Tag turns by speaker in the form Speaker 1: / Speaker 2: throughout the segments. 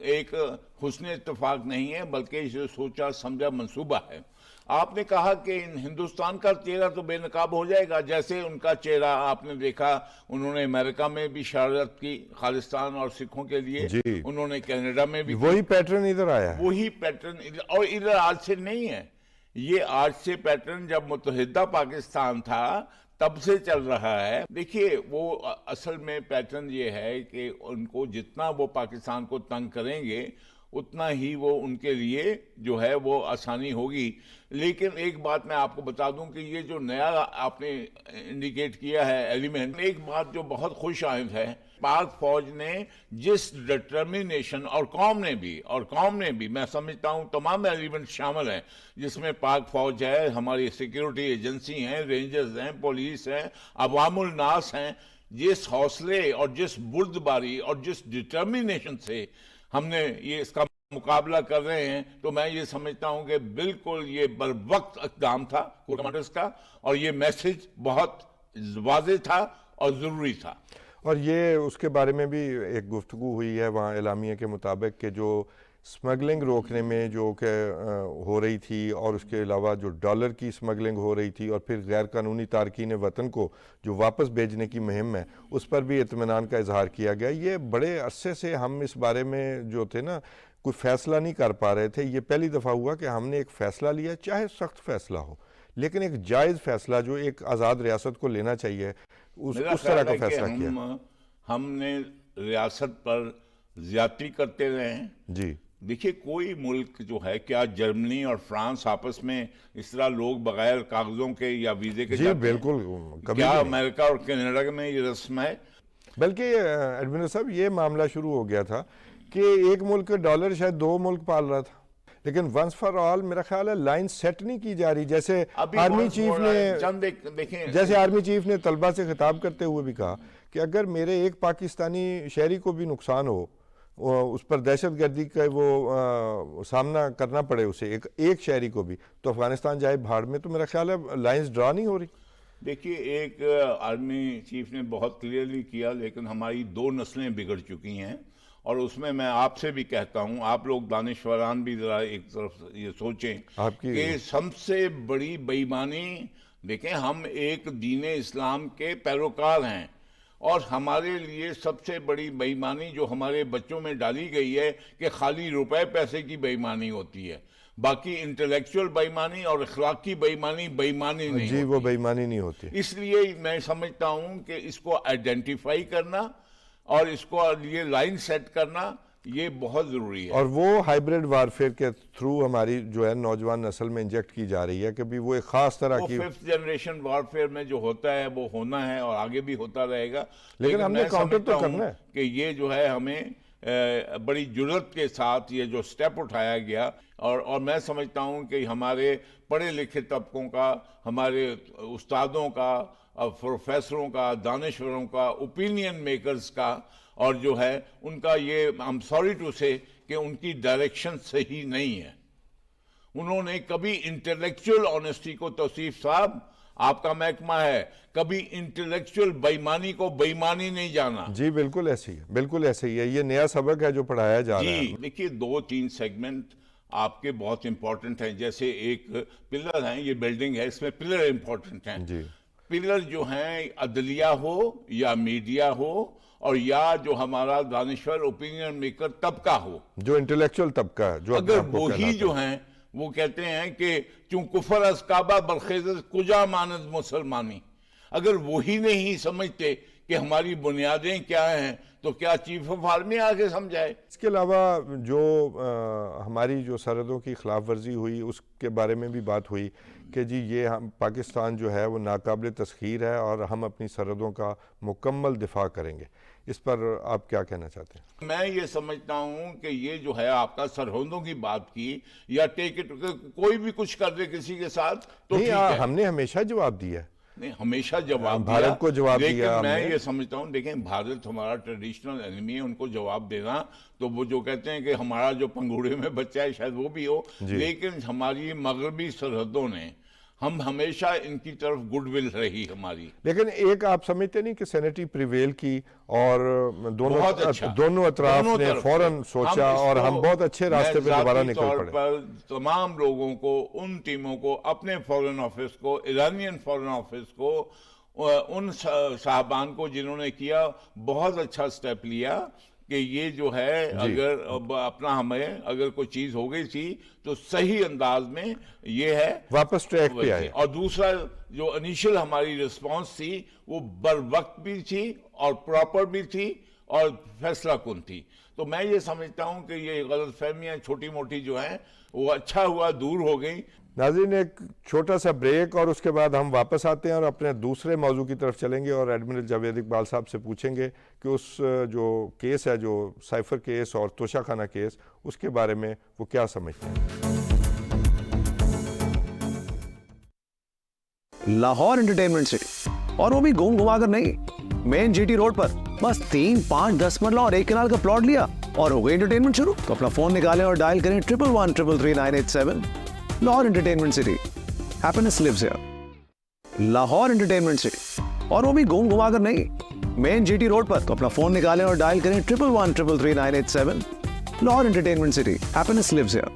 Speaker 1: ایک حسن اتفاق نہیں ہے بلکہ اسے سوچا سمجھا منصوبہ ہے. آپ نے کہا کہ ہندوستان کا چہرہ تو بے نقاب ہو جائے گا، جیسے ان کا چہرہ آپ نے دیکھا انہوں نے امریکہ میں بھی شرارت کی خالصتان اور سکھوں کے لیے،
Speaker 2: جی
Speaker 1: انہوں نے کینیڈا میں بھی
Speaker 2: وہی پیٹرن ادھر آیا ہے.
Speaker 1: وہی پیٹرن اور ادھر آج سے نہیں ہے، یہ آج سے پیٹرن جب متحدہ پاکستان تھا تب سے چل رہا ہے. دیکھیے وہ اصل میں پیٹرن یہ ہے کہ ان کو جتنا وہ پاکستان کو تنگ کریں گے اتنا ہی وہ ان کے لیے جو ہے وہ آسانی ہوگی. لیکن ایک بات میں آپ کو بتا دوں کہ یہ جو نیا آپ نے انڈیکیٹ کیا ہے ایلیمنٹ، ایک بات جو بہت خوش آئند ہے، پاک فوج نے جس ڈٹرمینیشن اور قوم نے بھی میں سمجھتا ہوں تمام ایلیمنٹ شامل ہیں جس میں پاک فوج ہے، ہماری سیکیورٹی ایجنسی ہیں، رینجرز ہیں، پولیس ہیں، عوام الناس ہیں، جس حوصلے اور جس بردباری اور جس ڈٹرمینیشن سے ہم نے یہ اس کا مقابلہ کر رہے ہیں، تو میں یہ سمجھتا ہوں کہ بالکل یہ بروقت اقدام تھا کمانڈرز کا، اور یہ میسج بہت واضح تھا اور ضروری تھا.
Speaker 2: اور یہ اس کے بارے میں بھی ایک گفتگو ہوئی ہے وہاں اعلامیہ کے مطابق کہ جو سمگلنگ روکنے میں جو کہ ہو رہی تھی، اور اس کے علاوہ جو ڈالر کی سمگلنگ ہو رہی تھی، اور پھر غیر قانونی تارکین وطن کو جو واپس بھیجنے کی مہم ہے، اس پر بھی اطمینان کا اظہار کیا گیا. یہ بڑے عرصے سے ہم اس بارے میں جو تھے نا کوئی فیصلہ نہیں کر پا رہے تھے. یہ پہلی دفعہ ہوا کہ ہم نے ایک فیصلہ لیا، چاہے سخت فیصلہ ہو لیکن ایک جائز فیصلہ جو ایک آزاد ریاست کو لینا چاہیے، اس طرح کا فیصلہ کیا.
Speaker 1: ہم نے ریاست پر زیادتی کرتے رہے ہیں.
Speaker 2: جی
Speaker 1: دیکھیے کوئی ملک جو ہے، کیا جرمنی اور فرانس آپس میں اس طرح لوگ بغیر کاغذوں کے یا ویزے کے
Speaker 2: جی
Speaker 1: جاتے
Speaker 2: بالکل
Speaker 1: ہیں؟ کیا امریکہ اور کینیڈا میں یہ رسم ہے؟
Speaker 2: بلکہ ایڈمنسٹریٹر صاحب یہ معاملہ شروع ہو گیا تھا کہ ایک ملک ڈالر شاید 2 ملک پال رہا تھا، لیکن ونس فار آل میرا خیال ہے لائن سیٹ نہیں کی جا رہی. جیسے آرمی چیف نے طلبہ سے خطاب کرتے ہوئے بھی کہا کہ اگر میرے ایک پاکستانی شہری کو بھی نقصان ہو، اس پر دہشت گردی کا وہ سامنا کرنا پڑے اسے ایک شہری کو بھی، تو افغانستان جائے بھاڑ میں. تو میرا خیال ہے لائنز ڈرا نہیں ہو رہی.
Speaker 1: دیکھیے ایک آرمی چیف نے بہت کلیئرلی کیا، لیکن ہماری 2 نسلیں بگڑ چکی ہیں، اور اس میں آپ سے بھی کہتا ہوں، آپ لوگ دانشوران بھی ذرا ایک طرف یہ سوچیں کہ سب سے بڑی بے ایمانی، دیکھیں ہم ایک دین اسلام کے پیروکار ہیں، اور ہمارے لیے سب سے بڑی بے ایمانی جو ہمارے بچوں میں ڈالی گئی ہے کہ خالی روپے پیسے کی بے ایمانی ہوتی ہے، باقی انٹلیکچوئل بے ایمانی اور اخلاقی بے ایمانی نہیں
Speaker 2: جی وہ بے ایمانی نہیں ہوتی.
Speaker 1: اس لیے میں سمجھتا ہوں کہ اس کو آئیڈینٹیفائی کرنا اور اس کو یہ لائن سیٹ کرنا یہ بہت ضروری ہے.
Speaker 2: اور وہ ہائیبریڈ وارفیئر کے تھرو ہماری جو ہے نوجوان نسل میں انجیکٹ کی جا رہی ہے کہ بھی وہ ایک خاص طرح کی
Speaker 1: 5th جنریشن وارفیئر میں جو ہوتا ہے وہ ہونا ہے اور آگے بھی ہوتا رہے گا.
Speaker 2: لیکن ہم نے کاؤنٹر تو کرنا ہے
Speaker 1: کہ یہ جو ہے ہمیں بڑی جرات کے ساتھ یہ جو سٹیپ اٹھایا گیا، اور میں سمجھتا ہوں کہ ہمارے پڑھے لکھے طبقوں کا، ہمارے استادوں کا، پروفیسروں کا، دانشوروں کا، اوپینین میکرز کا، اور جو ہے ان کا یہ I'm sorry to say کہ ان کی ڈائریکشن صحیح نہیں ہے. انہوں نے کبھی انٹلیکچوئل آنیسٹی کو، توصیف صاحب آپ کا محکمہ ہے، کبھی انٹلیکچوئل بے ایمانی کو بے ایمانی نہیں جانا.
Speaker 2: جی بالکل ایسے ہی ہے، بالکل ایسے ہی ہے. یہ نیا سبق ہے جو پڑھایا جا رہا ہے.
Speaker 1: جی دیکھیے 2-3 سیگمنٹ آپ کے بہت امپورٹنٹ ہیں. جیسے ایک پلر ہیں، یہ بلڈنگ ہے، اس میں پلر امپورٹنٹ ہیں.
Speaker 2: جی
Speaker 1: پلر جو ہیں عدلیہ ہو یا میڈیا ہو، اور یا جو ہمارا دانشور اوپینین میکر طبقہ ہو،
Speaker 2: جو انٹلیکچوئل طبقہ ہے، جو
Speaker 1: اگر وہی جو ہیں وہ کہتے ہیں کہ چون کفر از کعبہ برخیزت کجا ماند مسلمانی، اگر وہی نہیں سمجھتے کہ ہماری بنیادیں کیا ہیں، تو کیا چیف آف آرمی آگے سمجھائے؟
Speaker 2: اس کے علاوہ جو ہماری جو سرحدوں کی خلاف ورزی ہوئی اس کے بارے میں بھی بات ہوئی کہ جی یہ ہم پاکستان جو ہے وہ ناقابل تسخیر ہے اور ہم اپنی سرحدوں کا مکمل دفاع کریں گے. اس پر آپ کیا کہنا چاہتے ہیں؟
Speaker 1: میں یہ سمجھتا ہوں کہ یہ جو ہے آپ کا سرحدوں کی بات کی، یا کوئی بھی کچھ کر دے کسی کے ساتھ تو ٹھیک ہے،
Speaker 2: ہم نے ہمیشہ جواب دیا ہے.
Speaker 1: نہیں ہمیشہ جواب دیا،
Speaker 2: بھارت کو جواب دیا.
Speaker 1: لیکن میں یہ سمجھتا ہوں دیکھیں بھارت ہمارا ٹریڈیشنل انیمی ہے، ان کو جواب دینا تو وہ جو کہتے ہیں کہ ہمارا جو پنگوڑے میں بچہ ہے شاید وہ بھی ہو، لیکن ہماری مغربی سرحدوں نے ہم ہمیشہ ان کی طرف گڈ ول رہی ہماری.
Speaker 2: لیکن ایک آپ سمجھتے نہیں کہ سینٹی پریویل کی اور
Speaker 1: بہت اچھا
Speaker 2: دونوں اطراف نے فوراً سوچا اور ہم بہت اچھے راستے پہ دوبارہ نکل پڑے.
Speaker 1: پر تمام لوگوں کو، ان ٹیموں کو، اپنے فورن آفس کو، ایرانین فورن آفس کو، ان صاحبان کو جنہوں نے کیا، بہت اچھا سٹیپ لیا کہ یہ جو ہے اگر اپنا ہمیں اگر کوئی چیز ہو گئی تھی تو صحیح انداز میں یہ ہے
Speaker 2: واپس ٹریک پہ آئے.
Speaker 1: اور دوسرا جو انیشل ہماری رسپانس تھی وہ بر وقت بھی تھی اور پراپر بھی تھی اور فیصلہ کن تھی. تو میں یہ سمجھتا ہوں کہ یہ غلط فہمیاں چھوٹی موٹی جو ہیں وہ اچھا ہوا دور ہو گئیں.
Speaker 2: ناظرین ایک چھوٹا سا بریک اور اس کے بعد ہم واپس آتے ہیں اور اپنے دوسرے موضوع کی طرف چلیں گے اور ایڈمرل جاوید اقبال صاحب سے پوچھیں گے کہ اس جو کیس ہے، جو سائفر کیس اور توشہ خانہ کیس، اس کے بارے میں وہ کیا سمجھتے ہیں.
Speaker 3: لاہور انٹرٹینمنٹ سٹی، اور وہ بھی گھوم گھما کر نہیں، مین جی ٹی روڈ پر. بس 3, 5, 10 مرلہ اور 1 کنال کا پلاٹ لیا اور ہو گئی انٹرٹینمنٹ شروع. تو اپنا فون نکالیں اور ڈائل کریں 11133987. Lahore entertainment city, happiness lives here. Lahore entertainment city, اور وہ بھی گھوم گھما کر نہیں، مین جی ٹی روڈ پر. تو اپنا فون نکالیں اور ڈائل کریں 11133987. Lahore entertainment city, happiness lives here.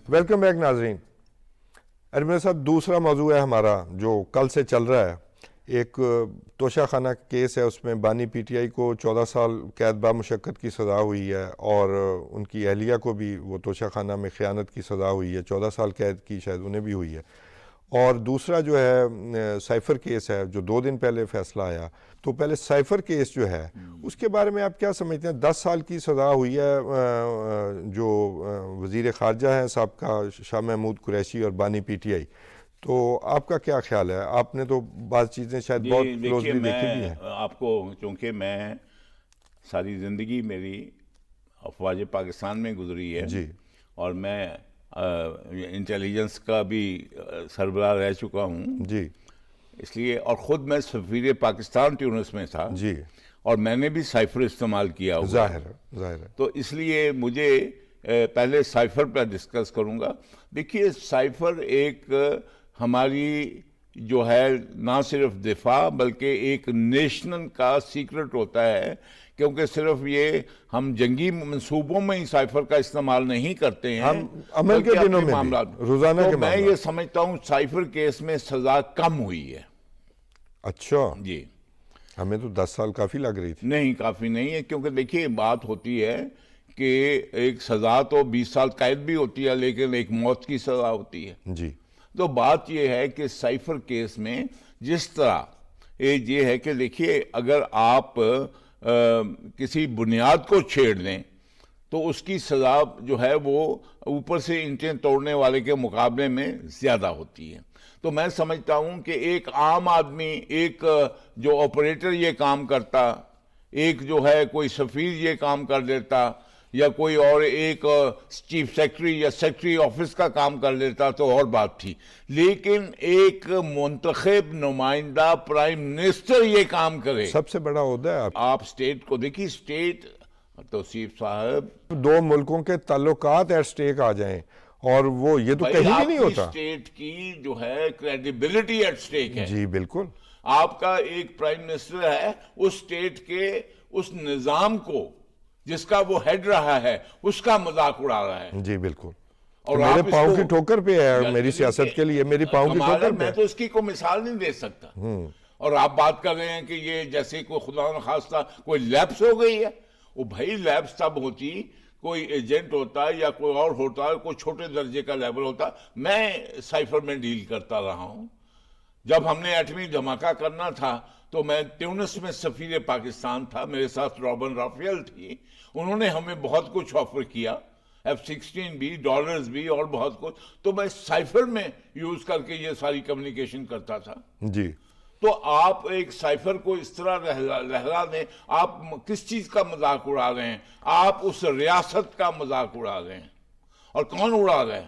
Speaker 2: Welcome back ناظرین. ایڈمرل صاحب، دوسرا موضوع ہے ہمارا جو کل سے چل رہا ہے. ایک توشہ خانہ کیس ہے، اس میں بانی پی ٹی آئی کو 14 سال قید با مشقت کی سزا ہوئی ہے اور ان کی اہلیہ کو بھی وہ توشہ خانہ میں خیانت کی سزا ہوئی ہے، 14 سال قید کی شاید انہیں بھی ہوئی ہے. اور دوسرا جو ہے سائفر کیس ہے جو 2 دن پہلے فیصلہ آیا. تو پہلے سائفر کیس جو ہے اس کے بارے میں آپ کیا سمجھتے ہیں؟ 10 سال کی سزا ہوئی ہے جو وزیر خارجہ ہیں سابقہ شاہ محمود قریشی اور بانی پی ٹی آئی. تو آپ کا کیا خیال ہے؟ آپ نے تو بعض چیزیں شاید بہت کلوزلی دیکھی بھی ہیں.
Speaker 1: آپ کو، چونکہ میں ساری زندگی میری افواج پاکستان میں گزری ہے
Speaker 2: جی،
Speaker 1: اور میں انٹیلیجنس کا بھی سربراہ رہ چکا ہوں
Speaker 2: جی،
Speaker 1: اس لیے، اور خود میں سفیر پاکستان ٹیونس میں تھا
Speaker 2: جی،
Speaker 1: اور میں نے بھی سائفر استعمال کیا ہوا.
Speaker 2: ظاہر ہے.
Speaker 1: تو اس لیے مجھے پہلے سائفر پہ ڈسکس کروں گا. دیکھیے، سائفر ایک ہماری جو ہے نہ صرف دفاع بلکہ ایک نیشنل کا سیکرٹ ہوتا ہے، کیونکہ صرف یہ ہم جنگی منصوبوں میں ہی سائفر کا استعمال نہیں کرتے ہیں،
Speaker 2: ہم عمل کے دنوں میں بھی، روزانہ کے
Speaker 1: تو میں
Speaker 2: معاملات.
Speaker 1: یہ سمجھتا ہوں سائفر کیس میں سزا کم ہوئی ہے.
Speaker 2: اچھا،
Speaker 1: جی،
Speaker 2: ہمیں تو 10 سال کافی لگ رہی تھی.
Speaker 1: نہیں کافی نہیں ہے، کیونکہ دیکھیے بات ہوتی ہے کہ ایک سزا تو 20 سال قید بھی ہوتی ہے لیکن ایک موت کی سزا ہوتی ہے.
Speaker 2: جی،
Speaker 1: تو بات یہ ہے کہ سائفر کیس میں جس طرح یہ ہے کہ دیکھیے، اگر آپ کسی بنیاد کو چھیڑ دیں تو اس کی سزا جو ہے وہ اوپر سے اینٹیں توڑنے والے کے مقابلے میں زیادہ ہوتی ہے. تو میں سمجھتا ہوں کہ ایک عام آدمی، ایک جو آپریٹر یہ کام کرتا، ایک جو ہے کوئی سفیر یہ کام کر دیتا، یا کوئی اور ایک چیف سیکرٹری یا سیکرٹری آفس کا کام کر لیتا تو اور بات تھی. لیکن ایک منتخب نمائندہ پرائم منسٹر یہ کام کرے،
Speaker 2: سب سے بڑا عہدہ ہے.
Speaker 1: آپ اسٹیٹ کو دیکھیے، اسٹیٹ توصیف صاحب،
Speaker 2: 2 ملکوں کے تعلقات ایٹ سٹیک آ جائیں اور وہ یہ تو کہیں بھی نہیں ہوتا.
Speaker 1: اسٹیٹ کی جو ہے کریڈیبلٹی ایٹ سٹیک ہے.
Speaker 2: جی بالکل.
Speaker 1: آپ کا ایک پرائم منسٹر ہے، اس اسٹیٹ کے اس نظام کو جس کا وہ ہیڈ رہا ہے اس کا مذاق اڑا رہا ہے.
Speaker 2: جی بالکل.
Speaker 1: اور
Speaker 2: میرے پاؤں کی ٹھوکر پہ ہے، میری سیاست کے لیے میری پاؤں کی ٹھوکر پہ.
Speaker 1: میں تو اس کی کوئی مثال نہیں دے سکتا. اور آپ بات کر رہے ہیں کہ یہ جیسے کوئی خدا نخواستہ کوئی لیپس ہو گئی ہے. وہ بھائی لیپس تب ہوتی، کوئی ایجنٹ ہوتا یا کوئی اور ہوتا، کوئی چھوٹے درجے کا لیبل ہوتا. میں سائفر میں ڈیل کرتا رہا ہوں. جب ہم نے ایٹمی دھماکہ کرنا تھا تو میں ٹیونس میں سفیر پاکستان تھا، میرے ساتھ رابن رافیل تھی. انہوں نے ہمیں بہت کچھ آفر کیا، F-16 بھی، ڈالرز بھی اور بہت کچھ. تو میں سائفر میں یوز کر کے یہ ساری کمیونیکیشن کرتا تھا.
Speaker 2: جی.
Speaker 1: تو آپ ایک سائفر کو اس طرح لہرا دیں، آپ کس چیز کا مذاق اڑا رہے ہیں؟ آپ اس ریاست کا مذاق اڑا رہے ہیں. اور کون اڑا رہے ہیں؟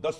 Speaker 1: 10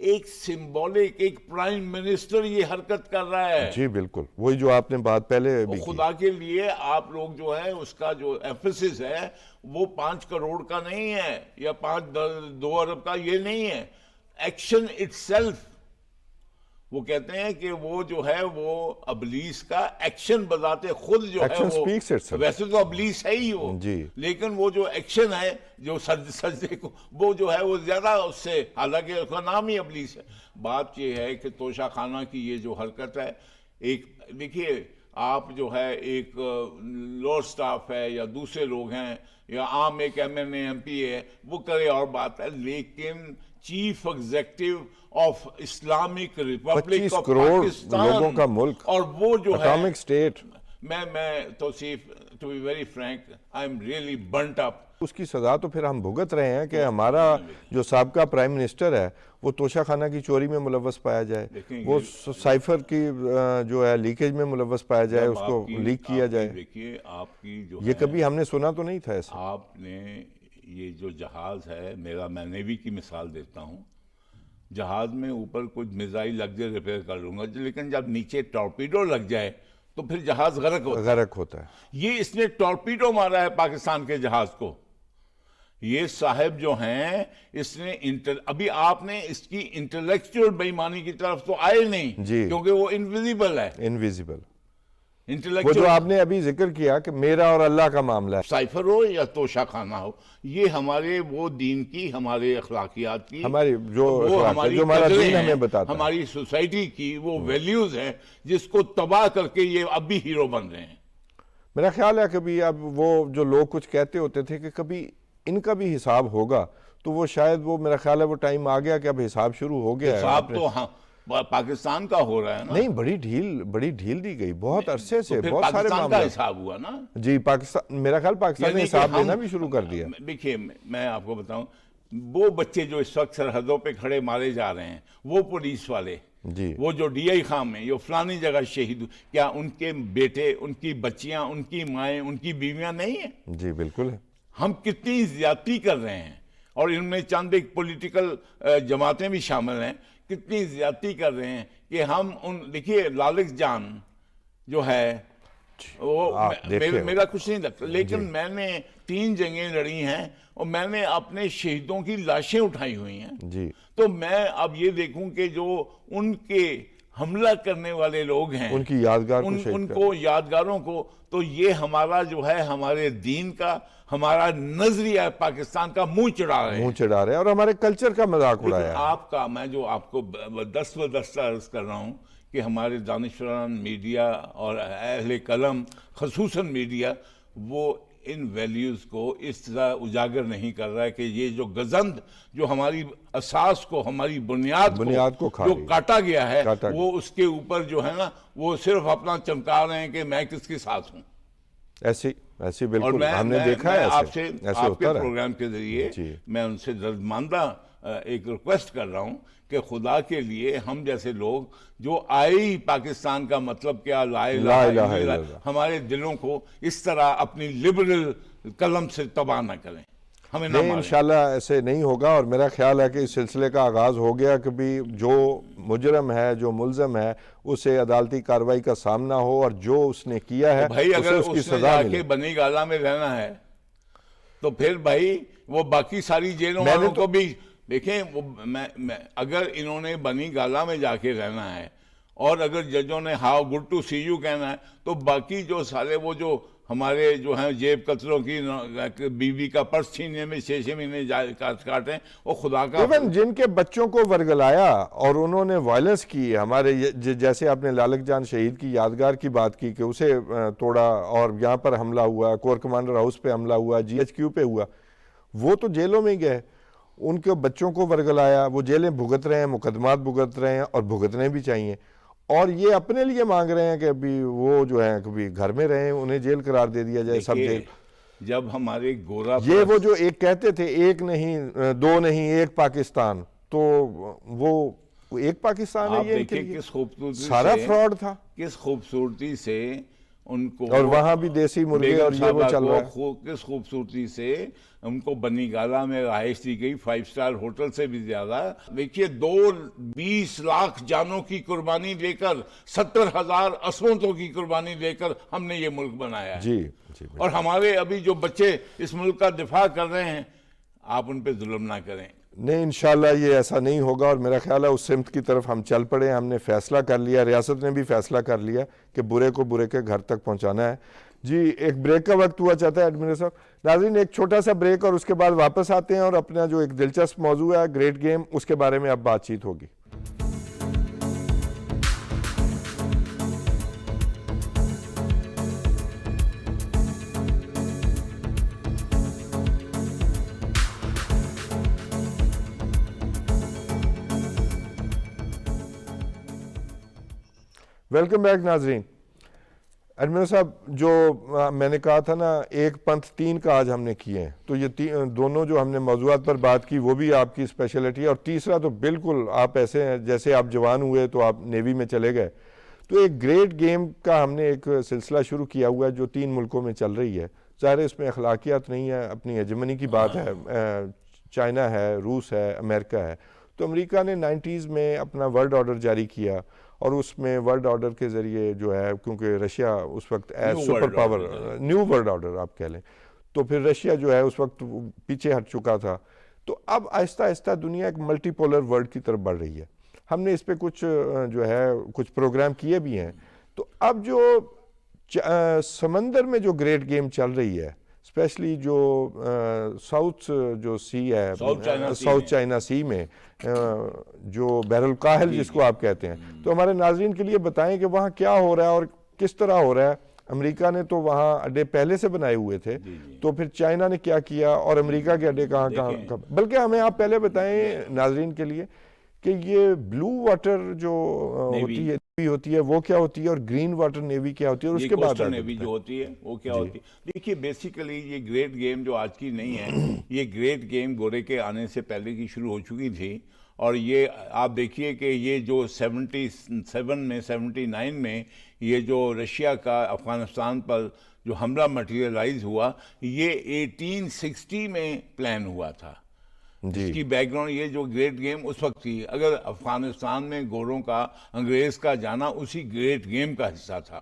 Speaker 1: ایک سمبولک ایک پرائم منسٹر یہ حرکت کر رہا ہے.
Speaker 2: جی بالکل وہی جو آپ نے بات پہلے بھی کی.
Speaker 1: خدا کے لیے آپ لوگ جو ہے اس کا جو ایمفیسس ہے وہ 5 کروڑ کا نہیں ہے یا 2 ارب کا, یہ نہیں ہے. ایکشن اٹ سیلف, وہ کہتے ہیں کہ وہ جو ہے وہ ابلیس کا ایکشن بذات خود جو ہے وہ, ویسے تو ابلیس ہے ہی وہ, لیکن وہ جو ایکشن ہے جو سجدے کو وہ جو ہے وہ زیادہ اس سے, حالانکہ اس کا نام ہی ابلیس ہے. بات یہ ہے کہ توشہ خانہ کی یہ جو حرکت ہے, ایک دیکھیے آپ جو ہے ایک لوور سٹاف ہے یا دوسرے لوگ ہیں یا عام ایک ایم پی ہے, وہ کرے اور بات ہے, لیکن chief executive of Islamic republic of Pakistan
Speaker 2: لوگوں کا ملک
Speaker 1: اور وہ جو ہے
Speaker 2: اٹامک اسٹیٹ,
Speaker 1: میں توصیف to be very frank I am really burnt up.
Speaker 2: اس کی سزا تو پھر ہم بھگت رہے ہیں کہ ہمارا جو سابقہ پرائم منسٹر ہے وہ توشہ خانہ کی چوری میں ملوث پایا جائے, وہ سائفر کی جو ہے لیکیج میں ملوث پایا جائے, اس کو لیک کیا جائے.
Speaker 1: دیکھیے آپ کی جو
Speaker 2: یہ کبھی ہم نے سنا تو نہیں تھا ایسا.
Speaker 1: آپ نے یہ جو جہاز ہے, میں نیوی کی مثال دیتا ہوں, جہاز میں اوپر کچھ میزائل لگ جائے ریپیئر کر لوں گا, لیکن جب نیچے ٹارپیڈو لگ جائے تو پھر جہاز غرق ہوتا ہے. یہ اس نے ٹارپیڈو مارا ہے پاکستان کے جہاز کو. یہ صاحب جو ہیں اس نے ابھی آپ نے اس کی انٹلیکچوئل بے ایمانی کی طرف تو آئے نہیں, کیونکہ وہ انویزیبل ہے.
Speaker 2: انویزیبل وہ جو آپ نے ابھی ذکر کیا کہ میرا اور اللہ کا معاملہ ہے,
Speaker 1: سائفر ہو یا توشہ خانہ ہو, یہ ہمارے وہ دین کی, ہمارے اخلاقیات کی,
Speaker 2: ہماری جو ہمارا دین ہمیں بتاتا ہے,
Speaker 1: ہماری سوسائٹی کی وہ ویلیوز ہیں جس کو تباہ کر کے یہ اب بھی ہیرو بن رہے ہیں.
Speaker 2: میرا خیال ہے کبھی اب وہ جو لوگ کچھ کہتے ہوتے تھے کہ کبھی ان کا بھی حساب ہوگا, تو وہ شاید وہ میرا خیال ہے وہ ٹائم آ گیا کہ اب حساب شروع ہو گیا ہے.
Speaker 1: حساب تو پاکستان کا ہو رہا ہے نا.
Speaker 2: نہیں, بڑی ڈھیل دی گئی بہت عرصے سے, بہت سارے
Speaker 1: پاکستان کا حساب ہوا نا.
Speaker 2: جی پاکستان, میرا خیال پاکستان نے حساب لینا بھی شروع کر دیا.
Speaker 1: دیکھیے میں آپ کو بتاؤں, وہ بچے جو اس وقت سرحدوں پہ کھڑے مارے جا رہے ہیں, وہ پولیس والے, وہ جو ڈی آئی خان میں جو فلانی جگہ شہید, کیا ان کے بیٹے, ان کی بچیاں, ان کی مائیں, ان کی بیویاں نہیں ہیں؟
Speaker 2: جی بالکل ہے.
Speaker 1: ہم کتنی زیادتی کر رہے ہیں, اور ان میں چند ایک پولیٹیکل جماعتیں بھی شامل ہیں, کتنی زیادتی کر رہے ہیں کہ ہم دیکھیے لالچ جان جو ہے وہ میرا کچھ نہیں لگتا, لیکن میں نے 3 جنگیں لڑی ہیں اور میں نے اپنے شہیدوں کی لاشیں اٹھائی ہوئی ہیں. تو میں اب یہ دیکھوں کہ جو ان کے حملہ کرنے والے لوگ ہیں,
Speaker 2: ان کی یادگار
Speaker 1: ان کو یادگاروں کو, تو یہ ہمارا جو ہے ہمارے دین کا, ہمارا نظریہ پاکستان کا منہ چڑھا رہے ہیں
Speaker 2: اور ہمارے کلچر کا مذاق اڑایا ہے.
Speaker 1: آپ کا, میں جو آپ کو دستہ عرض کر رہا ہوں کہ ہمارے دانشوران میڈیا اور اہل قلم خصوصاً میڈیا وہ ان ویلیوز کو اس طرح اجاگر نہیں کر رہا ہے کہ یہ جو گزند جو ہماری اساس کو, ہماری بنیاد کو جو کاٹا گیا ہے, وہ اس کے اوپر جو ہے نا وہ صرف اپنا چمکا رہے ہیں کہ میں کس کے ساتھ ہوں.
Speaker 2: ایسی بالکل ہم نے دیکھا ہے.
Speaker 1: آپ سے آپ کے پروگرام کے ذریعے میں ان سے درماندہ ایک ریکویسٹ کر رہا ہوں کہ خدا کے لیے ہم جیسے لوگ جو آئی پاکستان کا مطلب کیا لا الہ الا اللہ, ہمارے دلوں کو اس طرح اپنی لبرل قلم سے تباہ نہ کریں, ہمیں نہ ماریں.
Speaker 2: انشاءاللہ ایسے نہیں ہوگا, اور میرا خیال ہے کہ اس سلسلے کا آغاز ہو گیا کہ بھی جو مجرم ہے, جو ملزم ہے, اسے عدالتی کارروائی کا سامنا ہو, اور جو اس نے کیا ہے
Speaker 1: بھائی اگر
Speaker 2: اس کی
Speaker 1: اس نے
Speaker 2: سزا
Speaker 1: جا کے بنی گالا میں رہنا ہے تو پھر بھائی وہ باقی ساری جیلوں والوں کو بھی دیکھیں. اگر انہوں نے بنی گالا میں جا کے رہنا ہے اور اگر ججوں نے how good to see you کہنا ہے, تو باقی جو سارے وہ جو ہمارے جو ہیں جیب قتلوں کی بیوی کا پرس چھیننے میں 6 مہینے کاٹیں, وہ خدا کا
Speaker 2: ایون جن کے بچوں کو ورگلایا اور انہوں نے وائلنس کی, ہمارے جیسے آپ نے لالک جان شہید کی یادگار کی بات کی کہ اسے توڑا, اور یہاں پر حملہ ہوا, کور کمانڈر ہاؤس پہ حملہ ہوا, GHQ پہ ہوا, وہ تو جیلوں میں گئے. ان کے بچوں کو ورگلایا, وہ جیلیں بھگت رہے ہیں, مقدمات بھگت رہے ہیں, اور بھگتنے بھی چاہیے. اور یہ اپنے لیے مانگ رہے ہیں کہ ابھی وہ جو ہیں کبھی گھر میں رہیں, انہیں جیل قرار دے دیا جائے, سب جیل.
Speaker 1: جب ہمارے گورا
Speaker 2: یہ وہ جو ایک کہتے تھے 1 نہیں 2 نہیں 1 پاکستان, تو وہ ایک پاکستان ہے, یہ ان کے لیے
Speaker 1: کس خوبصورتی
Speaker 2: سارا فراڈ تھا.
Speaker 1: کس خوبصورتی سے ان کو
Speaker 2: اور وہاں بھی دیسی مرغے
Speaker 1: بیگم
Speaker 2: اور یہ وہ
Speaker 1: صاحبہ
Speaker 2: چل رہا ہے.
Speaker 1: کو کس خوبصورتی سے ان کو بنی گالا میں رہائش دی گئی، 5 اسٹار ہوٹل سے بھی زیادہ. دیکھیے 20 لاکھ جانوں کی قربانی لے کر، 70,000 عصمتوں کی قربانی لے کر ہم نے یہ ملک بنایا ہے.
Speaker 2: جی جی
Speaker 1: اور ہمارے ابھی جو بچے اس ملک کا دفاع کر رہے ہیں، آپ ان پہ ظلم نہ کریں.
Speaker 2: نہیں، انشاءاللہ یہ ایسا نہیں ہوگا، اور میرا خیال ہے اس سمت کی طرف ہم چل پڑے. ہم نے فیصلہ کر لیا، ریاست نے بھی فیصلہ کر لیا کہ برے کو برے کے گھر تک پہنچانا ہے. جی ایک بریک کا وقت ہوا چاہتا ہے ایڈمنسٹریٹر صاحب. ناظرین ایک چھوٹا سا بریک اور اس کے بعد واپس آتے ہیں اور اپنا جو ایک دلچسپ موضوع ہے گریٹ گیم، اس کے بارے میں اب بات چیت ہوگی. ویلکم بیک ناظرین. ایڈمنسٹریٹر صاحب، جو میں نے کہا تھا نا ایک پنتھ 3 کا آج ہم نے کیے ہیں، تو یہ دونوں جو ہم نے موضوعات پر بات کی وہ بھی آپ کی اسپیشلٹی ہے، اور تیسرا تو بالکل آپ ایسے ہیں جیسے آپ جوان ہوئے تو آپ نیوی میں چلے گئے. تو ایک گریٹ گیم کا ہم نے ایک سلسلہ شروع کیا ہوا ہے جو 3 ملکوں میں چل رہی ہے. ظاہر ہے اس میں اخلاقیات نہیں ہے، اپنی ہیجمنی کی بات ہے. چائنا ہے، روس ہے، امریکہ ہے. تو امریکہ نے 90s میں اپنا ورلڈ آرڈر جاری کیا، اور اس میں ورلڈ آرڈر کے ذریعے جو ہے، کیونکہ رشیا اس وقت as super power, new world order آپ کہہ لیں، تو پھر رشیا جو ہے اس وقت پیچھے ہٹ چکا تھا. تو اب آہستہ آہستہ دنیا ایک ملٹی پولر ورلڈ کی طرف بڑھ رہی ہے. ہم نے اس پہ کچھ جو ہے کچھ پروگرام کیے بھی ہیں. تو اب جو سمندر میں جو گریٹ گیم چل رہی ہے، اسپیشلی جو ساؤتھ جو سی ہے، ساؤتھ چائنا سی میں جو بحر الکاہل جس کو آپ کہتے ہیں، تو ہمارے ناظرین کے لیے بتائیں کہ وہاں کیا ہو رہا ہے اور کس طرح ہو رہا ہے. امریکہ نے تو وہاں اڈے پہلے سے بنائے ہوئے تھے، تو پھر چائنا نے کیا کیا اور امریکہ کے اڈے کہاں. بلکہ ہمیں آپ پہلے بتائیں ناظرین کے لیے کہ یہ بلو واٹر جو ہوتی ہے نیوی ہوتی ہے وہ کیا ہوتی ہے، اور گرین واٹر نیوی کیا ہوتی ہے، اور اس کے بعد
Speaker 1: نیوی جو ہوتی ہے وہ کیا ہوتی ہے. دیکھیے بیسیکلی یہ گریٹ گیم جو آج کی نہیں ہے، یہ گریٹ گیم گورے کے آنے سے پہلے کی شروع ہو چکی تھی. اور یہ آپ دیکھیے کہ یہ جو 77 میں 79 میں یہ جو رشیا کا افغانستان پر جو حملہ مٹیریلائز ہوا، یہ 1860 میں پلان ہوا تھا. جس کی بیک گراؤنڈ یہ جو گریٹ گیم اس وقت تھی. اگر افغانستان میں گوروں کا، انگریز کا جانا اسی گریٹ گیم کا حصہ تھا.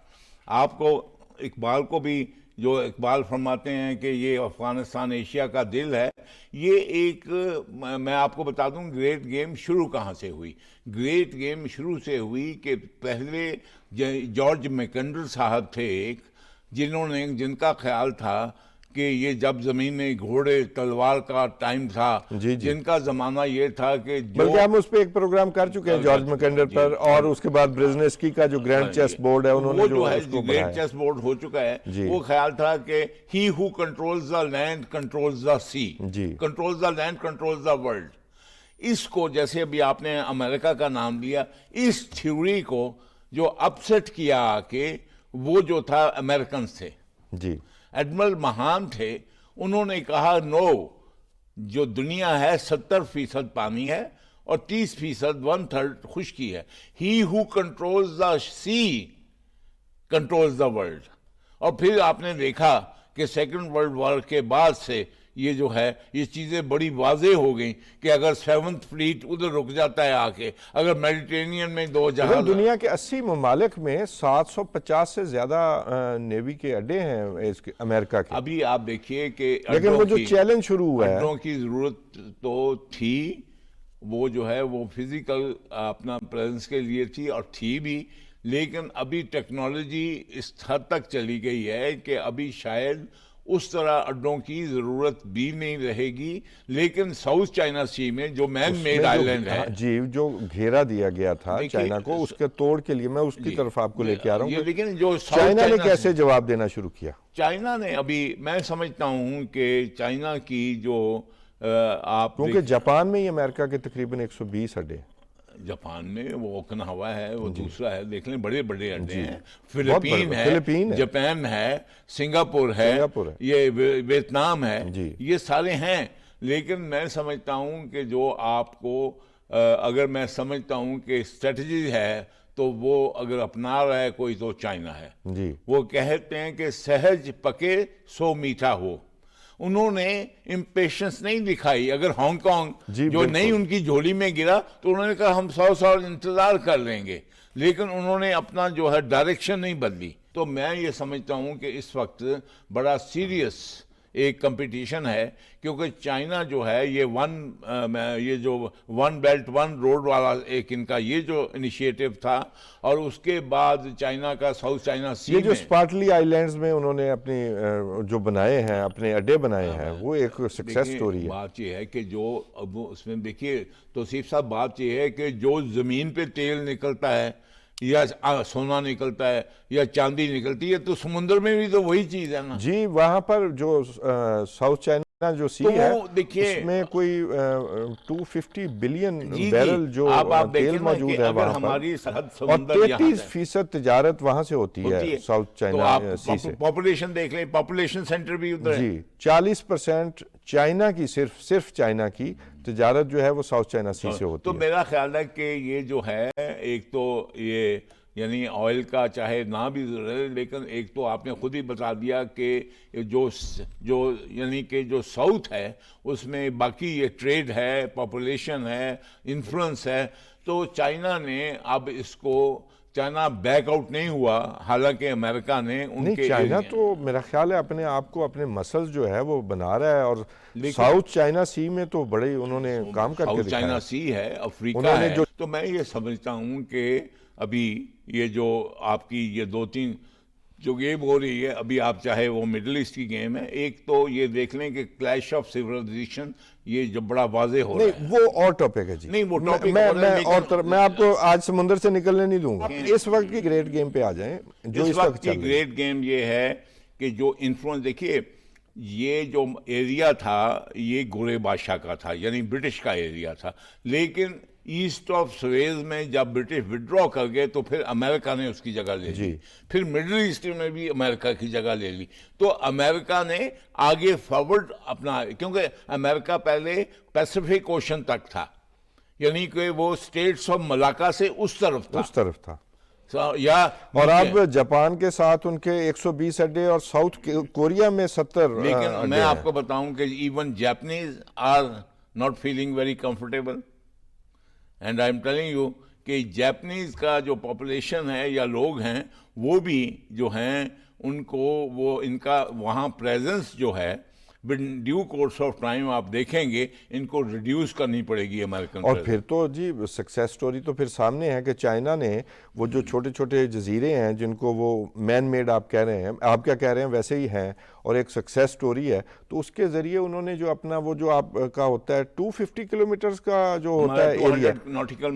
Speaker 1: آپ کو اقبال کو بھی، جو اقبال فرماتے ہیں کہ یہ افغانستان ایشیا کا دل ہے، یہ ایک، میں آپ کو بتا دوں گریٹ گیم شروع کہاں سے ہوئی. گریٹ گیم شروع سے ہوئی کہ پہلے جارج میکنڈر صاحب تھے ایک، جن کا خیال تھا کہ یہ جب زمین میں گھوڑے تلوار کا ٹائم تھا، جن کا زمانہ یہ تھا کہ
Speaker 2: بلکہ ہم اس پہ ایک پروگرام کر چکے ہیں جارج میکنڈر پر، اور اس کے بعد برزنسکی کا جو گرینڈ چیس بورڈ ہے انہوں نے جو اس کو
Speaker 1: گرینڈ چیس بورڈ ہو چکا ہے، وہ خیال تھا کہ he who controls the land controls the sea, controls the land controls the world. اس کو جیسے ابھی آپ نے امریکہ کا نام لیا، اس تھیوری کو جو اپسیٹ کیا کہ وہ جو تھا امریکنز تھے، ایڈمرل مہان تھے. انہوں نے کہا نو، جو دنیا ہے 70% پانی ہے اور 30%، 1/3 خشکی ہے. He who controls the sea controls the world. اور پھر آپ نے دیکھا کہ سیکنڈ ورلڈ وار کے بعد سے یہ جو ہے یہ چیزیں بڑی واضح ہو گئیں کہ اگر 7th فلیٹ ادھر رک جاتا ہے آ کے، اگر میڈیٹرینین میں 2 جہاز،
Speaker 2: دنیا کے 80 ممالک میں 750 سے زیادہ نیوی کے اڈے ہیں امریکہ کے.
Speaker 1: ابھی آپ دیکھیے کہ
Speaker 2: لیکن وہ جو چیلنج شروع ہوا ہے،
Speaker 1: اڈوں کی ضرورت تو تھی، وہ جو ہے وہ فزیکل اپنا پریزنس کے لیے تھی اور تھی بھی، لیکن ابھی ٹیکنالوجی اس حد تک چلی گئی ہے کہ ابھی شاید اس طرح اڈوں کی ضرورت بھی نہیں رہے گی. لیکن ساؤتھ چائنا سی میں جو مین میڈ آئی لینڈ ہے،
Speaker 2: جو گھیرا دیا گیا تھا چائنا کو، اس کے توڑ کے لیے میں اس کی طرف آپ کو لے کے آ رہا ہوں.
Speaker 1: لیکن جو
Speaker 2: چائنا نے کیسے جواب دینا شروع کیا؟
Speaker 1: چائنا نے ابھی، میں سمجھتا ہوں کہ چائنا کی جو آپ،
Speaker 2: کیونکہ جاپان میں ہی امریکہ کے تقریباً 120 اڈے،
Speaker 1: جاپان میں وہ اوکناوا ہے، وہ دوسرا ہے، دیکھ لیں بڑے بڑے اڈے ہیں. فلپین ہے، جاپان ہے، سنگاپور ہے، یہ ویتنام ہے، یہ سارے ہیں. لیکن میں سمجھتا ہوں کہ جو آپ کو، اگر میں سمجھتا ہوں کہ اسٹریٹجی ہے تو وہ اگر اپنا رہا ہے کوئی تو چائنا ہے.
Speaker 2: جی
Speaker 1: وہ کہتے ہیں کہ سہج پکے سو میٹھا ہو. انہوں نے امپیشنس نہیں دکھائی. اگر ہانگ کانگ
Speaker 2: جی
Speaker 1: جو
Speaker 2: بالکل.
Speaker 1: نہیں ان کی جھولی میں گرا تو انہوں نے کہا ہم 100 سال انتظار کر لیں گے, لیکن انہوں نے اپنا جو ہے ڈائریکشن نہیں بدلی. تو میں یہ سمجھتا ہوں کہ اس وقت بڑا سیریس ایک کمپٹیشن ہے, کیونکہ چائنا جو ہے یہ جو ون بیلٹ ون روڈ والا ایک ان کا یہ جو انیشیٹو تھا, اور اس کے بعد چائنا کا ساؤتھ چائنا سی
Speaker 2: یہ جو
Speaker 1: میں
Speaker 2: اسپارٹلی آئی لینڈز میں انہوں نے اپنی جو بنائے ہیں, اپنے اڈے بنائے ہیں, وہ ایک سکسیس سٹوری ہے.
Speaker 1: بات یہ ہے کہ جو اب اس میں دیکھیے توصیف صاحب, بات یہ ہے کہ جو زمین پہ تیل نکلتا ہے یا سونا نکلتا ہے یا چاندی نکلتی ہے, تو سمندر میں بھی تو وہی چیز ہے نا.
Speaker 2: جی وہاں پر جو ساؤتھ چائنا جو سی ہے اس میں کوئی 250 بلین بیرل جو تیل موجود ہے وہاں پر, اور 33% تجارت وہاں سے ہوتی ہے ساؤتھ چائنا سی سے.
Speaker 1: پاپولیشن دیکھ لیں, پاپولیشن سینٹر بھی ادھر ہے.
Speaker 2: جی 40% چائنا کی صرف چائنا کی تجارت جو ہے وہ ساؤتھ چائنا سی سے ہوتی
Speaker 1: تو
Speaker 2: ہے.
Speaker 1: میرا خیال ہے کہ یہ جو ہے ایک تو یہ یعنی آئل کا چاہے نہ بھی ضرورت, لیکن ایک تو آپ نے خود ہی بتا دیا کہ جو یعنی کہ جو ساؤتھ ہے اس میں باقی یہ ٹریڈ ہے, پاپولیشن ہے, انفلوئنس ہے. تو چائنا نے اب اس کو چائنا بیک آؤٹ نہیں ہوا, حالانکہ امریکہ نے ان کے
Speaker 2: چائنا تو میرا خیال ہے اپنے آپ کو اپنے مسلز جو ہے وہ بنا رہا ہے, اور ساؤتھ چائنا سی میں تو بڑے انہوں نے کام کر کے
Speaker 1: ساؤتھ
Speaker 2: دکھایا.
Speaker 1: چائنا سی ہے, افریقہ ہے. تو میں یہ سمجھتا ہوں کہ ابھی یہ جو آپ کی یہ 2-3 جو گیم ہو رہی ہے ابھی, آپ چاہے وہ مڈل ایسٹ کی گیم ہے, ایک تو یہ دیکھ لیں کہ کلیش آف سیولائزیشن یہ جو بڑا واضح ہو رہا ہے.
Speaker 2: وہ اور ٹاپک ہے جی.
Speaker 1: نہیں وہ ٹاپک
Speaker 2: میں آپ کو آج سمندر سے نکلنے نہیں دوں گا. اس وقت کی گریٹ گیم پہ آ جائیں جو
Speaker 1: اس وقت کی گریٹ گیم یہ ہے کہ جو انفلوئنس, دیکھیے یہ جو ایریا تھا یہ گورے بادشاہ کا تھا, یعنی برٹش کا ایریا تھا, لیکن ایسٹ آف سویز میں جب برٹش وڈرا کر گئے تو پھر امریکہ نے اس کی جگہ لے لی. پھر مڈل ایسٹ میں بھی امریکہ کی جگہ لے لی. تو امریکہ نے آگے فارورڈ اپنا, کیونکہ امریکہ پہلے پیسیفک اوشن تک تھا, یعنی کہ وہ اسٹیٹس آف ملاکا سے اس طرف تھا.
Speaker 2: اور اب جاپان کے ساتھ ان کے 120 اڈے, اور ساؤتھ کوریا میں 70.
Speaker 1: لیکن میں آپ کو بتاؤں کہ even Japanese are not feeling very comfortable, and I am telling you کہ جاپنیز کا جو پاپولیشن ہے یا لوگ ہیں وہ بھی جو ہیں ان کو وہ ان کا وہاں پریزنس جو ہے ڈیو کورس آف ٹائم آپ دیکھیں گے ان کو ریڈیوس کرنی پڑے گی امریکن.
Speaker 2: اور پھر تو جی سکسیس سٹوری تو پھر سامنے ہے کہ چائنا نے وہ جو چھوٹے چھوٹے جزیرے ہیں جن کو وہ مین میڈ آپ کہہ رہے ہیں, آپ کیا کہہ رہے ہیں ویسے ہی ہیں, اور ایک سکسیس سٹوری ہے, تو اس کے ذریعے انہوں نے جو اپنا وہ جو آپ کا ہوتا ہے 250 کلومیٹرز کا جو ہوتا ہے ایریا, ناٹیکل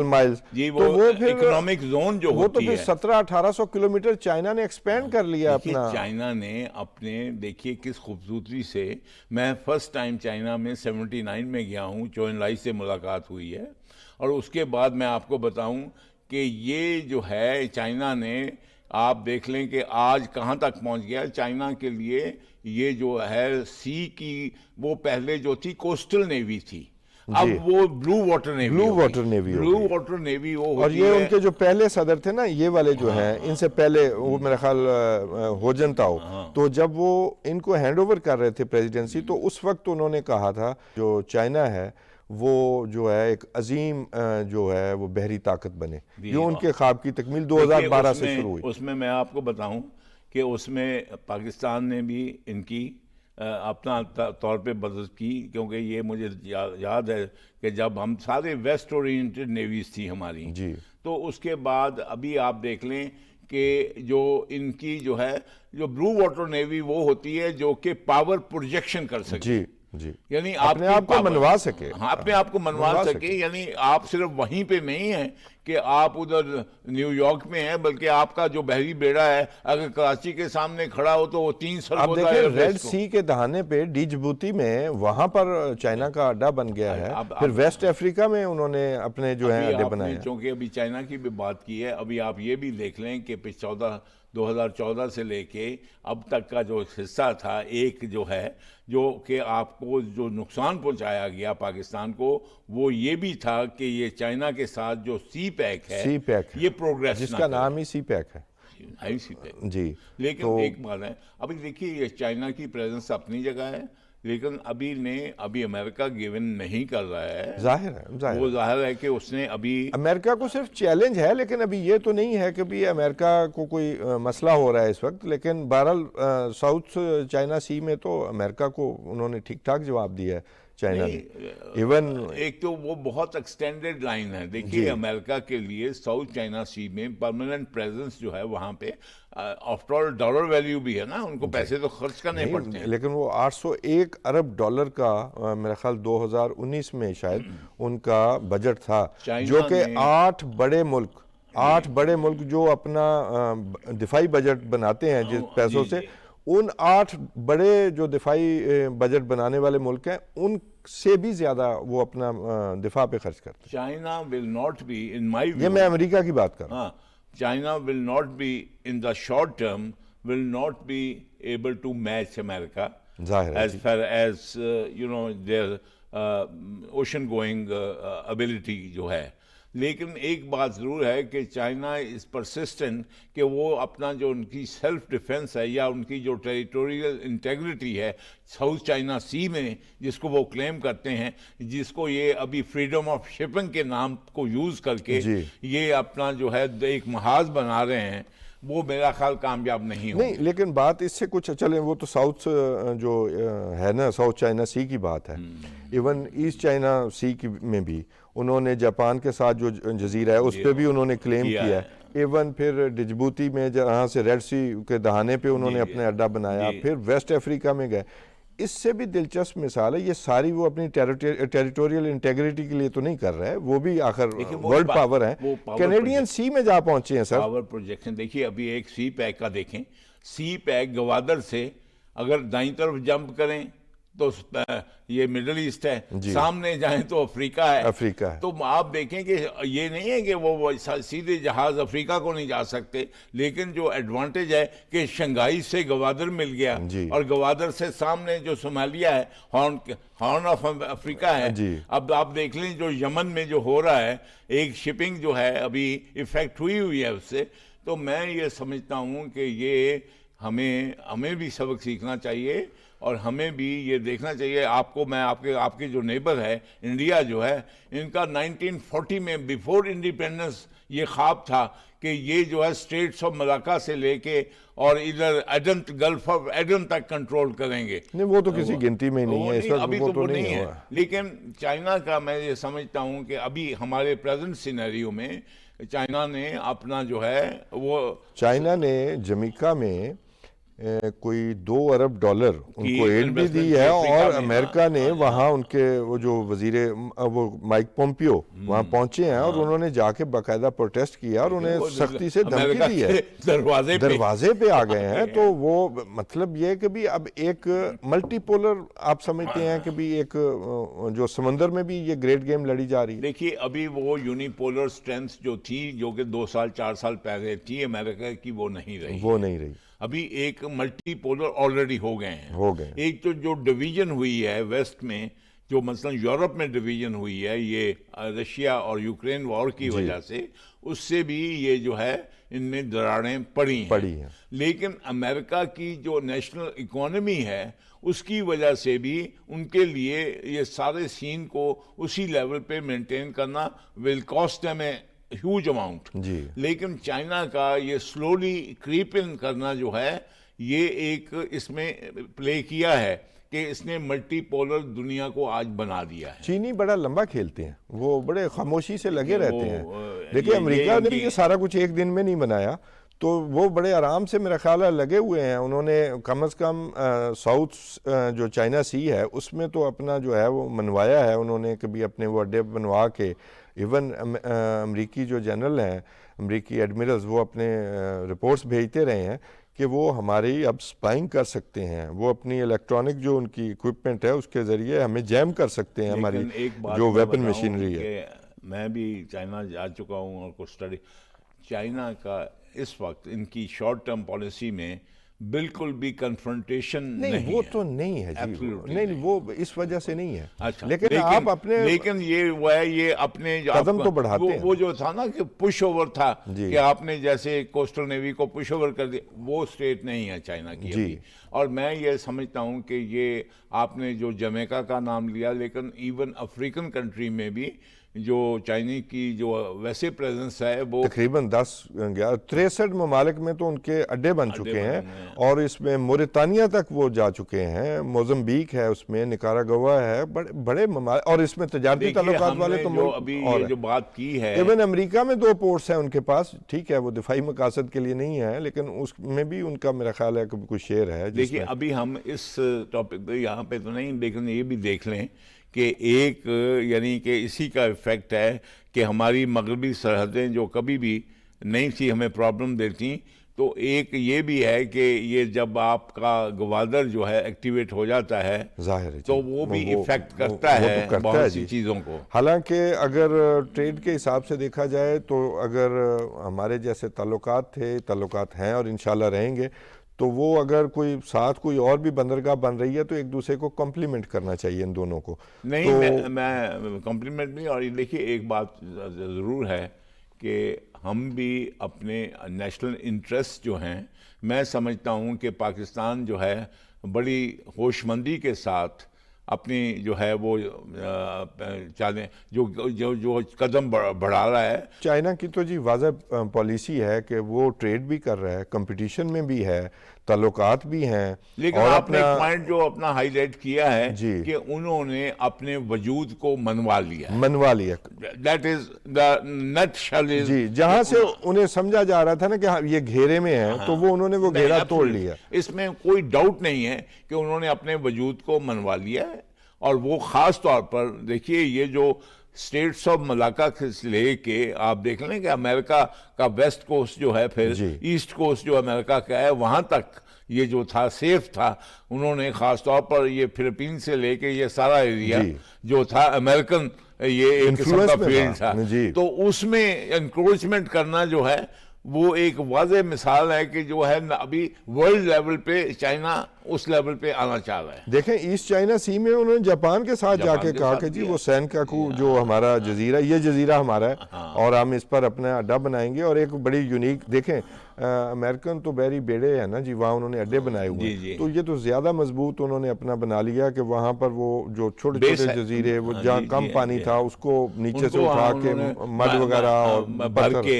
Speaker 2: مائلز,
Speaker 1: تو وہ اکنامک زون جو
Speaker 2: وہ تو پھر 1700-1800 کلومیٹر چائنا نے ایکسپینڈ کر لیا اپنا.
Speaker 1: چائنا نے اپنے دیکھیے کس خوبصورتی سے, میں فرسٹ ٹائم چائنا میں 79 میں گیا ہوں, چوئن لائی سے ملاقات ہوئی ہے, اور اس کے بعد میں آپ کو بتاؤں کہ یہ جو ہے چائنا نے آپ دیکھ لیں کہ آج کہاں تک پہنچ گیا. چائنا کے لیے یہ جو ہے سی کی وہ پہلے جو تھی کوسٹل نیوی تھی, اب وہ بلو واٹر نیوی وہ
Speaker 2: اور یہ ان کے جو پہلے صدر تھے نا یہ والے جو ہیں, ان سے پہلے وہ میرا خیال ہو جنتاؤ, تو جب وہ ان کو ہینڈ اوور کر رہے تھے پریزیڈنسی, تو اس وقت انہوں نے کہا تھا جو چائنا ہے وہ جو ہے ایک عظیم جو ہے وہ بحری طاقت بنے, جو ان کے خواب کی تکمیل 2012 سے شروع ہوئی.
Speaker 1: اس میں میں آپ کو بتاؤں کہ اس میں پاکستان نے بھی ان کی اپنا طور پہ مدد کی, کیونکہ یہ مجھے یاد ہے کہ جب ہم سارے ویسٹ اورینٹڈ نیویز تھی ہماری, تو اس کے بعد ابھی آپ دیکھ لیں کہ جو ان کی جو ہے جو بلو واٹر نیوی وہ ہوتی ہے جو کہ پاور پروجیکشن کر سکے, یعنی
Speaker 2: اپنے آپ کو منوا سکے,
Speaker 1: اپنے آپ کو منوا سکے, یعنی آپ صرف وہیں پہ نہیں ہیں کہ آپ ادھر نیو یارک میں ہیں, بلکہ آپ کا جو بحری بیڑا ہے اگر کراچی کے سامنے کھڑا ہو تو وہ 3 سال
Speaker 2: آپ دیکھیں ریڈ سی کے دہانے پہ ڈی جبوتی میں وہاں پر چائنا کا اڈا بن گیا ہے, پھر ویسٹ افریقہ میں انہوں نے اپنے جو ہیں اڈے بنائے ہیں.
Speaker 1: چونکہ ابھی چائنا کی بھی بات کی ہے, ابھی آپ یہ بھی دیکھ لیں کہ 2014 سے لے کے اب تک کا جو حصہ تھا ایک جو ہے جو کہ آپ کو جو نقصان پہنچایا گیا پاکستان کو وہ یہ بھی تھا کہ یہ چائنا کے ساتھ جو سی پیک ہے
Speaker 2: سی پیک
Speaker 1: یہ پروگریس
Speaker 2: جس کا نام ہی سی پیک ہے
Speaker 1: سی پیک
Speaker 2: جی.
Speaker 1: لیکن ایک بات ہے ابھی دیکھیے یہ چائنا کی پریزنس اپنی جگہ ہے لیکن ابھی امریکہ گیون نہیں کر رہا ہے.
Speaker 2: ظاہر ہے
Speaker 1: وہ ظاہر ہے کہ اس نے ابھی
Speaker 2: امریکہ کو صرف چیلنج ہے لیکن ابھی یہ تو نہیں ہے کہ بھی امریکہ کو کوئی مسئلہ ہو رہا ہے اس وقت. لیکن بہرحال ساؤتھ چائنا سی میں تو امریکہ کو انہوں نے ٹھیک ٹھاک جواب دیا ہے چائنا نے. ایون
Speaker 1: ایک تو وہ بہت ایکسٹینڈڈ لائن ہے. دیکھیے امریکہ کے لیے ساؤتھ چائنا سی میں پرماننٹ پریزنس جو ہے وہاں پہ آفٹر آل ڈالر ویلیو بھی ہے نا, ان کو پیسے تو خرچ کرنے پڑتے ہیں.
Speaker 2: لیکن وہ 801 ارب ڈالر کا میرا خیال 2019 میں شاید ان کا بجٹ تھا جو کہ 8 بڑے ملک جو اپنا دفاعی بجٹ بناتے ہیں جس پیسوں سے, ان 8 بڑے جو دفاعی بجٹ بنانے والے ملک ہیں ان سے بھی زیادہ وہ اپنا دفاع پہ خرچ کرتے ہیں.
Speaker 1: China will not be in my view,
Speaker 2: یہ میں امریکہ کی بات کر رہا ہوں.
Speaker 1: China will not be in the short term will not be able to match America as far as their ocean going ability جو ہے. لیکن ایک بات ضرور ہے کہ چائنا از پرسسٹنٹ کہ وہ اپنا جو ان کی سیلف ڈیفنس ہے یا ان کی جو ٹیریٹوریل انٹیگریٹی ہے ساؤتھ چائنا سی میں جس کو وہ کلیم کرتے ہیں, جس کو یہ ابھی فریڈم آف شپنگ کے نام کو یوز کر کے یہ اپنا جو ہے ایک محاذ بنا رہے ہیں, وہ میرا خیال کامیاب نہیں
Speaker 2: نہیں. لیکن بات اس سے کچھ چلیں وہ تو ساؤتھ جو ہے نا ساؤتھ چائنا سی کی بات ہے. ایون ایسٹ چائنا سی کی میں بھی انہوں نے جاپان کے ساتھ جو جزیرہ ہے اس پہ بھی انہوں نے کلیم کیا ہے. ایون پھر ڈجبوتی میں جہاں سے ریڈ سی کے دہانے پہ انہوں نے اپنے اڈا بنایا, پھر ویسٹ افریقہ میں گئے. اس سے بھی دلچسپ مثال ہے, یہ ساری وہ اپنی ٹیریٹوریل انٹیگریٹی کے لیے تو نہیں کر رہے, وہ بھی آخر ورلڈ پاور ہیں, کینیڈین سی میں جا پہنچے ہیں سر.
Speaker 1: پاور پروجیکشن دیکھیے ابھی ایک سی پیک کا دیکھیں, سی پیک گوادر سے اگر دائیں طرف جمپ کریں تو یہ مڈل ایسٹ ہے, سامنے جائیں تو افریقہ ہے. تو آپ دیکھیں کہ یہ نہیں ہے کہ وہ سیدھے جہاز افریقہ کو نہیں جا سکتے, لیکن جو ایڈوانٹیج ہے کہ شنگھائی سے گوادر مل گیا اور گوادر سے سامنے جو صومالیہ ہے ہارن آف افریقہ ہے. اب آپ دیکھ لیں جو یمن میں جو ہو رہا ہے, ایک شپنگ جو ہے ابھی افیکٹ ہوئی ہے اس سے. تو میں یہ سمجھتا ہوں کہ یہ ہمیں بھی سبق سیکھنا چاہیے اور ہمیں بھی یہ دیکھنا چاہیے. آپ کے جو نیبر ہے انڈیا جو ہے, ان کا 1940 میں بیفور انڈیپینڈنس یہ خواب تھا کہ یہ جو ہے اسٹریٹس آف ملاکا سے لے کے اور ادھر گلف آف ایڈن تک کنٹرول کریں گے.
Speaker 2: نہیں وہ تو کسی گنتی میں نہیں ہے,
Speaker 1: ابھی تو وہ نہیں ہے. لیکن چائنا کا میں یہ سمجھتا ہوں کہ ابھی ہمارے پریزنٹ سینیریو میں چائنا نے اپنا جو ہے
Speaker 2: چائنا نے جمیکا میں کوئی 2 ارب ڈالر ان کو ایڈ بھی دی ہے, اور امریکہ نے وہاں ان کے وہ جو وزیر وہ مائک پومپیو وہاں پہنچے ہیں اور انہوں نے جا کے باقاعدہ پروٹیسٹ کیا اور انہیں سختی سے دھمکی دی ہے, دروازے پہ آ گئے ہیں. تو وہ مطلب یہ کہ بھی اب ایک ملٹی پولر آپ سمجھتے ہیں کہ بھی ایک جو سمندر میں بھی یہ گریٹ گیم لڑی جا رہی ہے.
Speaker 1: دیکھیے ابھی وہ یونیپولر سٹرینتھ جو تھی جو کہ 2 سال 4 سال پہلے تھی امریکہ کی, وہ نہیں رہی. ابھی ایک ملٹی پولر آلریڈی ہو گئے ہیں. ایک تو جو ڈویژن ہوئی ہے ویسٹ میں, جو مثلا یورپ میں ڈویژن ہوئی ہے یہ رشیا اور یوکرین وار کی وجہ سے, اس سے بھی یہ جو ہے ان میں دراڑیں پڑی ہیں. لیکن امریکہ کی جو نیشنل اکانومی ہے اس کی وجہ سے بھی ان کے لیے یہ سارے سین کو اسی لیول پہ مینٹین کرنا ول کاسٹ دیم ہیوج اماؤنٹ. لیکن چائنا کا یہ سلولی کریپ ان کرنا جو ہے یہ ایک اس میں پلے کیا ہے کہ اس نے ملٹی پولر دنیا کو آج بنا دیا ہے.
Speaker 2: چینی بڑا لمبا کھیلتے ہیں, وہ بڑے خاموشی سے لگے رہتے ہیں. دیکھیں امریکہ نے بھی یہ سارا کچھ ایک دن میں نہیں بنایا, تو وہ بڑے آرام سے میرا خیال ہے لگے ہوئے ہیں. انہوں نے کم از کم ساؤتھ جو چائنا سی ہے اس میں تو اپنا جو ہے وہ منوایا ہے انہوں نے, کبھی اپنے وہ اڈے بنوا کے. ایون امریکی جو جنرل ہیں, امریکی ایڈمرلز, وہ اپنے رپورٹس بھیجتے رہے ہیں کہ وہ ہماری اب سپائنگ کر سکتے ہیں, وہ اپنی الیکٹرانک جو ان کی اکوپمنٹ ہے اس کے ذریعے ہمیں جیم کر سکتے ہیں ہماری جو ویپن مشینری ہے.
Speaker 1: میں بھی چائنا جا چکا ہوں اور کچھ اسٹڈی. چائنا کا اس وقت ان کی شارٹ ٹرم پالیسی میں بالکل بھی کنفرنٹیشن
Speaker 2: نہیں وہ تو نہیں ہے جی نہیں وہ اس وجہ سے نہیں ہے لیکن آپ اپنے
Speaker 1: لیکن یہ وہ ہے یہ اپنے
Speaker 2: قدم تو بڑھاتے ہیں
Speaker 1: وہ جو تھا نا کہ پش اوور تھا کہ آپ نے جیسے کوسٹل نیوی کو پش اوور کر دیا وہ اسٹیٹ نہیں ہے چائنا کی ابھی اور میں یہ سمجھتا ہوں کہ یہ آپ نے جو جمیکا کا نام لیا لیکن ایون افریقن کنٹری میں بھی جو چائنی کی جو ویسے پریزنس ہے وہ
Speaker 2: تقریباً 63 ممالک میں تو ان کے اڈے بن چکے ہیں اور اس میں موریتانیہ تک وہ جا چکے ہیں موزمبیق ہے اس میں نکاراگوا ہے بڑے ممالک اور اس میں تجارتی تعلقات والے تو
Speaker 1: ابھی یہ جو بات کی ہے
Speaker 2: ایون امریکہ میں 2 پورٹس ہیں ان کے پاس ٹھیک ہے وہ دفاعی مقاصد کے لیے نہیں ہے لیکن اس میں بھی ان کا میرا خیال ہے کہ کوئی شیئر ہے
Speaker 1: دیکھیے ابھی ہم اس ٹاپک پہ یہاں پہ تو نہیں لیکن یہ بھی دیکھ لیں کہ ایک یعنی کہ اسی کا ایفیکٹ ہے کہ ہماری مغربی سرحدیں جو کبھی بھی نہیں تھی ہمیں پرابلم دیتی تو ایک یہ بھی ہے کہ یہ جب آپ کا گوادر جو ہے ایکٹیویٹ ہو جاتا ہے
Speaker 2: ظاہر ہے
Speaker 1: تو وہ بھی ایفیکٹ کرتا ہے بہت سی چیزوں کو
Speaker 2: حالانکہ اگر ٹریڈ کے حساب سے دیکھا جائے تو اگر ہمارے جیسے تعلقات ہیں اور انشاءاللہ رہیں گے تو وہ اگر کوئی ساتھ کوئی اور بھی بندرگاہ بن رہی ہے تو ایک دوسرے کو کمپلیمنٹ کرنا چاہیے ان دونوں کو
Speaker 1: نہیں میں کمپلیمنٹ نہیں اور دیکھیے ایک بات ضرور ہے کہ ہم بھی اپنے نیشنل انٹرسٹ جو ہیں میں سمجھتا ہوں کہ پاکستان جو ہے بڑی ہوش مندی کے ساتھ اپنی جو ہے وہ چالیں جو قدم بڑھا رہا ہے
Speaker 2: چائنا کی تو جی واضح پالیسی ہے کہ وہ ٹریڈ بھی کر رہا ہے کمپٹیشن میں بھی ہے تعلقات بھی ہیں
Speaker 1: لیکن آپ نے ایک پوائنٹ جو اپنا ہائی لائٹ کیا ہے کہ انہوں نے اپنے وجود کو منوا لیا that is the nut shell
Speaker 2: جی جہاں سے انہیں سمجھا جا رہا تھا نا کہ یہ گھیرے میں ہیں تو وہ انہوں نے وہ گھیرا توڑ لیا
Speaker 1: اس میں کوئی ڈاؤٹ نہیں ہے کہ انہوں نے اپنے وجود کو منوا لیا ہے اور وہ خاص طور پر دیکھیے یہ جو اسٹیٹس آف ملاقہ سے لے کے آپ دیکھ لیں کہ امریکہ کا ویسٹ کوسٹ جو ہے پھر ایسٹ کوسٹ جو امریکہ کا ہے وہاں تک یہ جو تھا سیف تھا انہوں نے خاص طور پر یہ فلپین سے لے کے یہ سارا ایریا جو تھا امریکن یہ ایک قسم کا فیلڈ تھا تو اس میں انکروچمنٹ کرنا جو ہے وہ ایک واضح مثال ہے کہ جو ہے ابھی ورلڈ لیول پہ چائنا اس لیول پہ آنا چاہ رہا ہے
Speaker 2: دیکھیں ایسٹ چائنا سی میں انہوں نے جاپان کے ساتھ جا کے کہا کہ جی وہ سینکاکو جو ہمارا جزیرہ یہ جزیرہ ہمارا ہے اور ہم اس پر اپنا اڈا بنائیں گے اور ایک بڑی یونیک دیکھیں امریکن تو بحری بیڑے ہیں نا جی وہاں انہوں نے اڈے بنائے ہوئے ہیں تو یہ تو زیادہ مضبوط انہوں نے اپنا بنا لیا کہ وہاں پر وہ جو چھوٹے چھوٹے جزیرے وہ جہاں کم پانی تھا اس کو نیچے سے اٹھا کے مڈ وغیرہ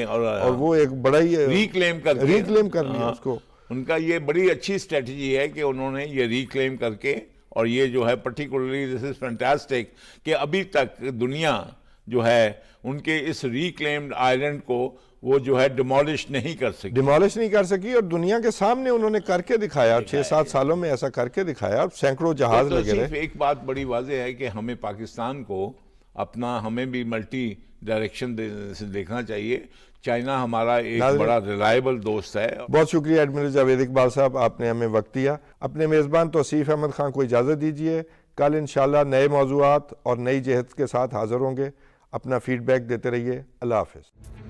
Speaker 2: اور وہ ایک بڑا ہی
Speaker 1: ریکلیم
Speaker 2: کر لیا اس کو
Speaker 1: ان کا یہ بڑی اچھی اسٹریٹجی ہے کہ انہوں نے یہ ریکلیم کر کے اور یہ جو ہے پرٹیکولرلی دس از فینٹاسٹک کہ ابھی تک دنیا جو ہے ان کے اس ریکلیمڈ آئلینڈ کو وہ جو ہے ڈیمالش نہیں کر سکی اور دنیا کے سامنے انہوں نے کر کے دکھایا 6-7 سالوں میں ایسا کر کے دکھایا سینکڑوں جہاز لگے رہے ایک بات بڑی واضح ہے کہ ہمیں پاکستان کو ہمیں بھی ملٹی ڈائریکشن سے دیکھنا چاہیے چائنا ہمارا ایک بڑا ریلائبل دوست ہے
Speaker 2: بہت شکریہ ایڈمرل جاوید اقبال صاحب آپ نے ہمیں وقت دیا اپنے میزبان توصیف احمد خان کو اجازت دیجیے کل انشاءاللہ نئے موضوعات اور نئی جہت کے ساتھ حاضر ہوں گے اپنا فیڈ بیک دیتے رہیے اللہ حافظ